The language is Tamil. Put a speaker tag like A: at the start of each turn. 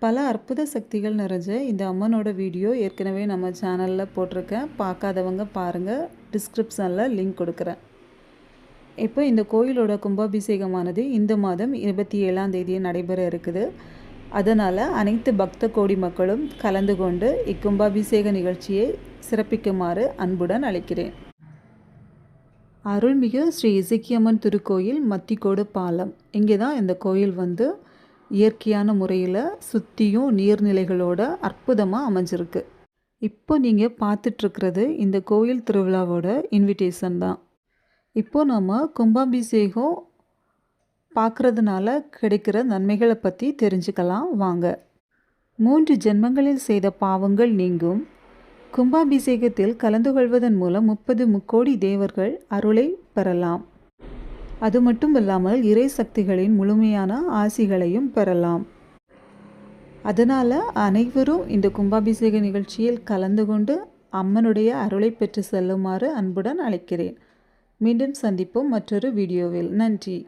A: பல அற்புத சக்திகள் நிறைஞ்ச இந்த அம்மனோட வீடியோ ஏற்கனவே நம்ம சேனலில் போட்டிருக்கேன். பார்க்காதவங்க பாருங்கள், டிஸ்கிரிப்ஷனில் லிங்க் கொடுக்குறேன். இப்போ இந்த கோயிலோட கும்பாபிஷேகமானது இந்த மாதம் 27ஆம் தேதி நடைபெற இருக்குது. அதனால் அனைத்து பக்த கோடி மக்களும் கலந்து கொண்டு இக்கும்பாபிஷேக நிகழ்ச்சியை சிறப்பிக்குமாறு அன்புடன் அழைக்கிறேன். அருள்மிகு ஸ்ரீ இசக்கியம்மன் திருக்கோயில் மத்திக்கோடு பாலம். இங்கே தான் இந்த கோயில் இயற்கையான முறையில் சுற்றியும் நீர்நிலைகளோட அற்புதமாக அமைஞ்சிருக்கு. இப்போ நீங்கள் பார்த்துட்ருக்கிறது இந்த கோயில் திருவிழாவோட இன்விடேஷன் தான். இப்போ நம்ம கும்பாபிஷேகம் பார்க்குறதுனால கிடைக்கிற நன்மைகளை பற்றி தெரிஞ்சுக்கலாம் வாங்க. 3 ஜென்மங்களில் செய்த பாவங்கள் நீங்கும். கும்பாபிஷேகத்தில் கலந்து கொள்வதன் மூலம் 30 முக்கோடி தேவர்கள் அருளை பெறலாம். அது மட்டும் இல்லாமல் இறை சக்திகளின் முழுமையான ஆசிகளையும் பெறலாம். அதனால் அனைவரும் இந்த கும்பாபிஷேக நிகழ்ச்சியில் கலந்து கொண்டு அம்மனுடைய அருளை பெற்று செல்லுமாறு அன்புடன் அழைக்கிறேன். மீண்டும் சந்திப்போம் மற்றொரு வீடியோவில். நன்றி.